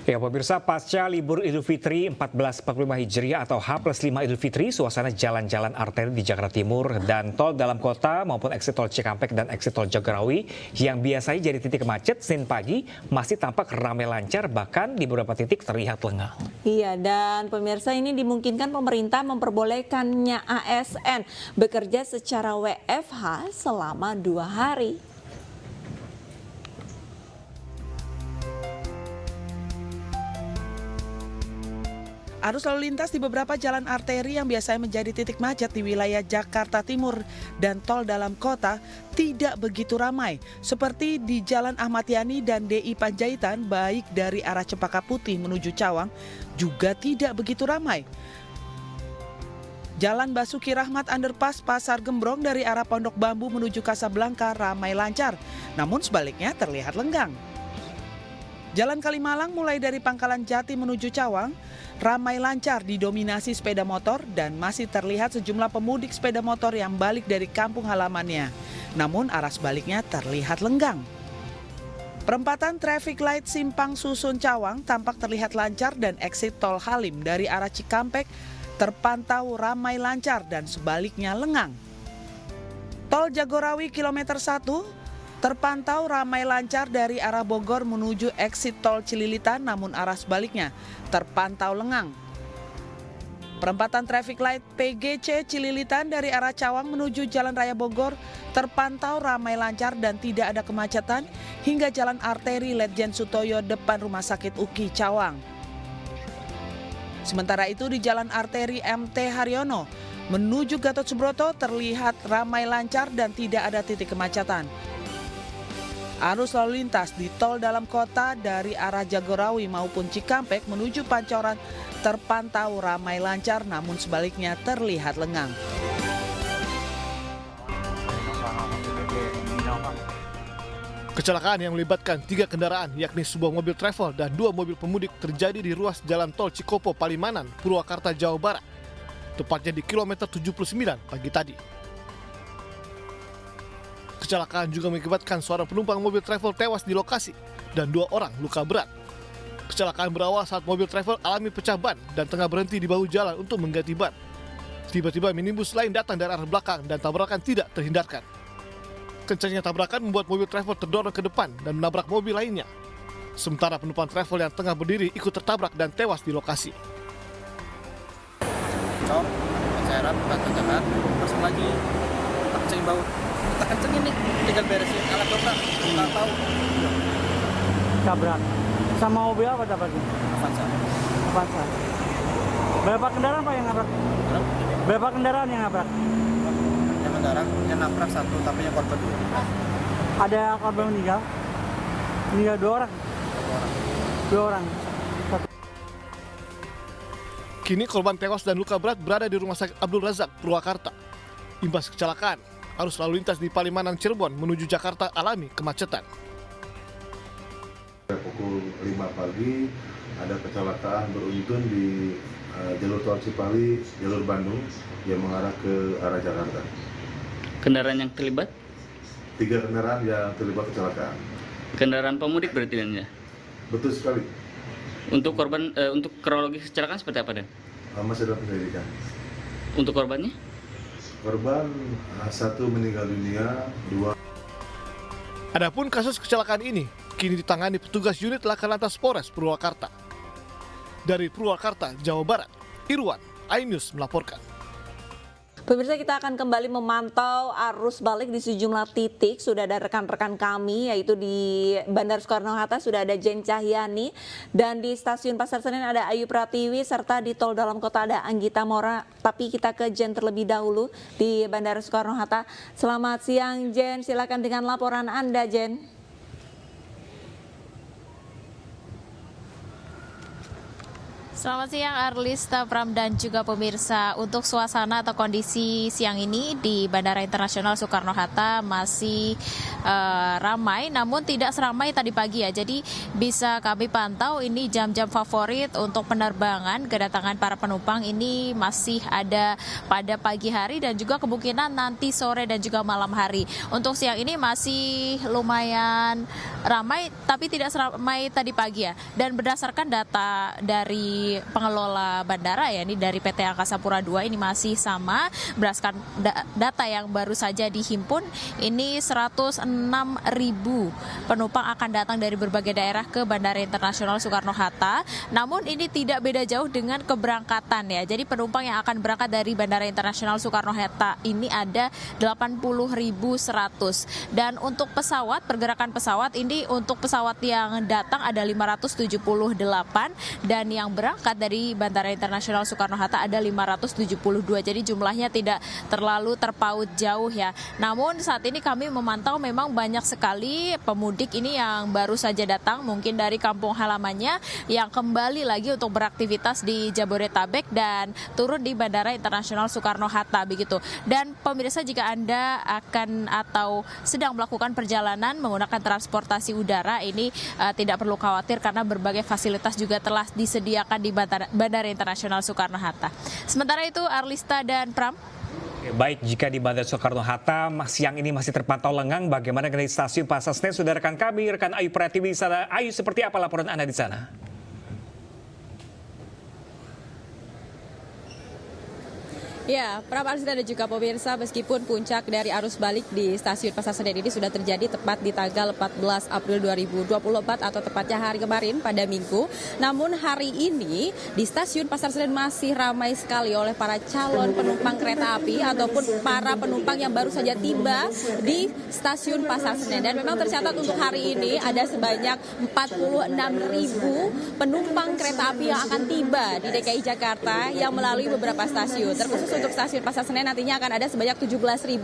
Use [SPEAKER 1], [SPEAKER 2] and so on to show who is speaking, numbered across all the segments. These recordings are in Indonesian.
[SPEAKER 1] Ya pemirsa, pasca libur Idul Fitri 1445 Hijriah atau H+5 Idul Fitri, suasana jalan-jalan arteri di Jakarta Timur dan tol dalam kota maupun eksit tol Cikampek dan eksit tol Jagorawi yang biasanya jadi titik macet Senin pagi masih tampak ramai lancar, bahkan di beberapa titik terlihat lengang.
[SPEAKER 2] Iya, dan pemirsa, ini dimungkinkan pemerintah memperbolehkannya ASN bekerja secara WFH selama 2 hari.
[SPEAKER 3] Arus lalu lintas di beberapa jalan arteri yang biasanya menjadi titik macet di wilayah Jakarta Timur dan tol dalam kota tidak begitu ramai. Seperti di Jalan Ahmad Yani dan DI Panjaitan, baik dari arah Cempaka Putih menuju Cawang juga tidak begitu ramai. Jalan Basuki Rahmat Underpass Pasar Gembrong dari arah Pondok Bambu menuju Kasablanka ramai lancar, namun sebaliknya terlihat lenggang. Jalan Kalimalang mulai dari Pangkalan Jati menuju Cawang ramai lancar didominasi sepeda motor dan masih terlihat sejumlah pemudik sepeda motor yang balik dari kampung halamannya. Namun arah sebaliknya terlihat lenggang. Perempatan traffic light Simpang Susun Cawang tampak terlihat lancar dan eksit tol Halim dari arah Cikampek terpantau ramai lancar dan sebaliknya lengang. Tol Jagorawi kilometer 1 terpantau ramai lancar dari arah Bogor menuju eksit tol Cililitan, namun arah sebaliknya terpantau lengang. Perempatan traffic light PGC Cililitan dari arah Cawang menuju Jalan Raya Bogor terpantau ramai lancar dan tidak ada kemacetan hingga jalan arteri Letjen Sutoyo depan Rumah Sakit UKI Cawang. Sementara itu di jalan arteri MT Haryono menuju Gatot Subroto terlihat ramai lancar dan tidak ada titik kemacetan. Arus lalu lintas di tol dalam kota dari arah Jagorawi maupun Cikampek menuju Pancoran terpantau ramai lancar, namun sebaliknya terlihat lengang.
[SPEAKER 4] Kecelakaan yang melibatkan 3 kendaraan, yakni sebuah mobil travel dan 2 mobil pemudik terjadi di ruas jalan tol Cikopo Palimanan, Purwakarta, Jawa Barat, tepatnya di kilometer 79 pagi tadi. Kecelakaan juga mengakibatkan seorang penumpang mobil travel tewas di lokasi dan 2 orang luka berat. Kecelakaan berawal saat mobil travel alami pecah ban dan tengah berhenti di bahu jalan untuk mengganti ban. Tiba-tiba minibus lain datang dari arah belakang dan tabrakan tidak terhindarkan. Kencangnya tabrakan membuat mobil travel terdorong ke depan dan menabrak mobil lainnya. Sementara penumpang travel yang tengah berdiri ikut tertabrak dan tewas di lokasi.
[SPEAKER 5] Cok, cairan, tangan, pasang lagi, kencing bau. Kita kencengin nih, tinggal beresin alat dobrak, nggak tahu.
[SPEAKER 6] Tabrak. Sama mobil apa dapatnya?
[SPEAKER 5] Avanza.
[SPEAKER 6] Avanza. Berapa kendaraan Pak yang nabrak? Berapa kendaraan yang nabrak?
[SPEAKER 5] Yang mendarat, yang nabrak 1, tapi yang korban 2.
[SPEAKER 6] Ada korban meninggal? Meninggal 2 orang? 2 orang.
[SPEAKER 4] Kini korban tewas dan luka berat berada di Rumah Sakit Abdul Razak, Purwakarta. Imbas kecelakaan, arus lalu lintas di Palimanan Cirebon menuju Jakarta alami kemacetan.
[SPEAKER 7] Pukul 5 pagi ada kecelakaan beruntun di jalur tol Cipali, jalur Bandung yang mengarah ke arah Jakarta.
[SPEAKER 8] Kendaraan yang terlibat?
[SPEAKER 7] 3 kendaraan yang terlibat kecelakaan.
[SPEAKER 8] Kendaraan pemudik berarti dan ya?
[SPEAKER 7] Betul sekali.
[SPEAKER 8] Untuk korban, untuk kronologi kecelakaan seperti apa dan?
[SPEAKER 7] Masih dalam penyelidikan.
[SPEAKER 8] Untuk korbannya?
[SPEAKER 7] Korban 1 meninggal dunia, 2.
[SPEAKER 4] Adapun kasus kecelakaan ini kini ditangani petugas unit Laka Lantas Polres Purwakarta. Dari Purwakarta, Jawa Barat, Irwan, iNews melaporkan.
[SPEAKER 2] Pemirsa, kita akan kembali memantau arus balik di sejumlah titik. Sudah ada rekan-rekan kami, yaitu di Bandara Soekarno-Hatta sudah ada Jen Cahyani, dan di Stasiun Pasar Senen ada Ayu Pratiwi, serta di tol dalam kota ada Anggita Mora. Tapi kita ke Jen terlebih dahulu di Bandara Soekarno-Hatta. Selamat siang Jen, silakan dengan laporan Anda Jen.
[SPEAKER 9] Selamat siang Arlista, Pram dan juga pemirsa. Untuk suasana atau kondisi siang ini di Bandara Internasional Soekarno-Hatta masih ramai, namun tidak seramai tadi pagi ya. Jadi bisa kami pantau ini jam-jam favorit untuk penerbangan kedatangan para penumpang ini masih ada pada pagi hari dan juga kemungkinan nanti sore dan juga malam hari. Untuk siang ini masih lumayan ramai, tapi tidak seramai tadi pagi ya. Dan berdasarkan data dari pengelola bandara ya, ini dari PT Angkasa Pura II ini masih sama, berdasarkan data yang baru saja dihimpun, ini 106.000 penumpang akan datang dari berbagai daerah ke Bandara Internasional Soekarno-Hatta. Namun ini tidak beda jauh dengan keberangkatan ya. Jadi penumpang yang akan berangkat dari Bandara Internasional Soekarno-Hatta ini ada 80.100. Dan untuk pesawat, pergerakan pesawat ini untuk pesawat yang datang ada 578 dan yang berangkat dari Bandara Internasional Soekarno-Hatta ada 572. Jadi jumlahnya tidak terlalu terpaut jauh ya. Namun saat ini kami memantau memang banyak sekali pemudik ini yang baru saja datang mungkin dari kampung halamannya yang kembali lagi untuk beraktivitas di Jabodetabek dan turun di Bandara Internasional Soekarno-Hatta begitu. Dan pemirsa, jika Anda akan atau sedang melakukan perjalanan menggunakan transportasi udara ini tidak perlu khawatir karena berbagai fasilitas juga telah disediakan di Bandara Internasional Soekarno-Hatta. Sementara itu Arlista dan Pram.
[SPEAKER 1] Baik, jika di Bandara Soekarno-Hatta siang ini masih terpantau lengang, bagaimana di stasiun Pasar Senen? Sudah rekan kami, rekan Ayu Pratiwi di sana. Ayu, seperti apa laporan Anda di sana?
[SPEAKER 10] Ya, Pram, Arlista dan juga pemirsa, meskipun puncak dari arus balik di stasiun Pasar Senen ini sudah terjadi tepat di tanggal 14 April 2024 atau tepatnya hari kemarin pada Minggu, namun hari ini di stasiun Pasar Senen masih ramai sekali oleh para calon penumpang kereta api ataupun para penumpang yang baru saja tiba di stasiun Pasar Senen. Dan memang tercatat untuk hari ini ada sebanyak 46.000 penumpang kereta api yang akan tiba di DKI Jakarta yang melalui beberapa stasiun. Terkhusus untuk stasiun Pasar Senen nantinya akan ada sebanyak 17.000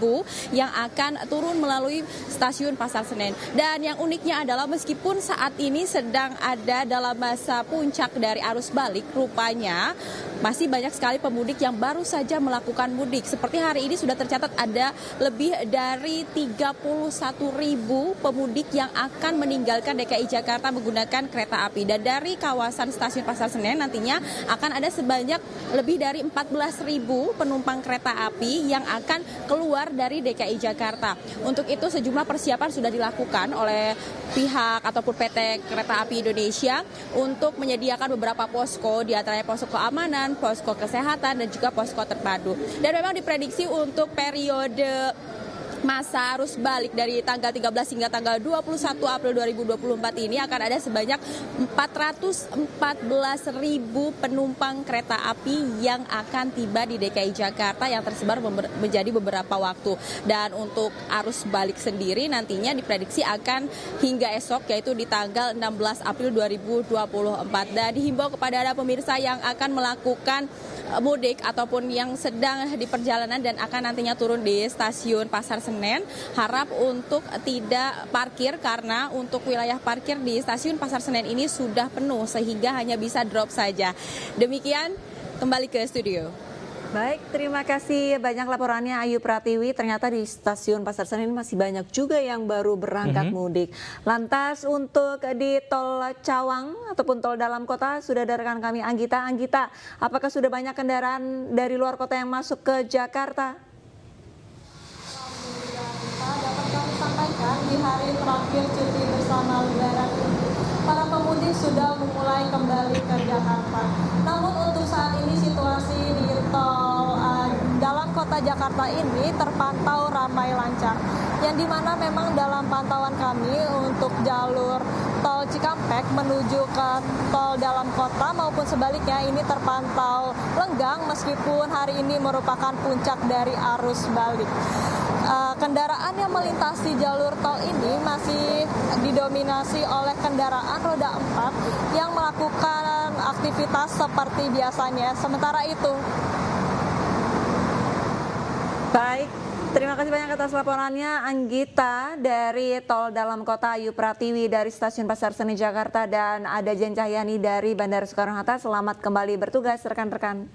[SPEAKER 10] yang akan turun melalui stasiun Pasar Senen. Dan yang uniknya adalah meskipun saat ini sedang ada dalam masa puncak dari arus balik, rupanya masih banyak sekali pemudik yang baru saja melakukan mudik. Seperti hari ini sudah tercatat ada lebih dari 31.000 pemudik yang akan meninggalkan DKI Jakarta menggunakan kereta api. Dan dari kawasan stasiun Pasar Senen nantinya akan ada sebanyak lebih dari 14.000 penumpang kereta api yang akan keluar dari DKI Jakarta. Untuk itu sejumlah persiapan sudah dilakukan oleh pihak ataupun PT Kereta Api Indonesia untuk menyediakan beberapa posko, di antaranya posko keamanan, posko kesehatan, dan juga posko terpadu. Dan memang diprediksi untuk periode masa arus balik dari tanggal 13 hingga tanggal 21 April 2024 ini akan ada sebanyak 414.000 penumpang kereta api yang akan tiba di DKI Jakarta yang tersebar menjadi beberapa waktu. Dan untuk arus balik sendiri nantinya diprediksi akan hingga esok, yaitu di tanggal 16 April 2024. Dan dihimbau kepada Anda pemirsa yang akan melakukan mudik ataupun yang sedang di perjalanan dan akan nantinya turun di stasiun Pasar Senen, harap untuk tidak parkir karena untuk wilayah parkir di stasiun Pasar Senen ini sudah penuh sehingga hanya bisa drop saja. Demikian, kembali ke studio.
[SPEAKER 2] Baik, terima kasih banyak laporannya Ayu Pratiwi. Ternyata di stasiun Pasar Senen masih banyak juga yang baru berangkat mudik. Lantas untuk di tol Cawang ataupun tol dalam kota sudah ada rekan kami Anggita. Anggita, apakah sudah banyak kendaraan dari luar kota yang masuk ke Jakarta?
[SPEAKER 11] Dapat kami sampaikan di hari terakhir cuti bersama Lebaran ini, para pemudik sudah memulai kembali ke Jakarta. Namun untuk saat ini situasi di tol dalam kota Jakarta ini terpantau ramai lancar. Yang dimana memang dalam pantauan kami untuk jalur tol Cikampek menuju ke tol dalam kota maupun sebaliknya ini terpantau lenggang meskipun hari ini merupakan puncak dari arus balik. Kendaraan yang melintasi jalur tol ini masih didominasi oleh kendaraan roda 4 yang melakukan aktivitas seperti biasanya. Sementara itu,
[SPEAKER 2] baik, Terima kasih banyak atas laporannya Anggita dari Tol Dalam Kota, Ayu Pratiwi dari Stasiun Pasar Seni Jakarta, dan ada Jen Cahyani dari Bandara Soekarno-Hatta. Selamat kembali bertugas rekan-rekan.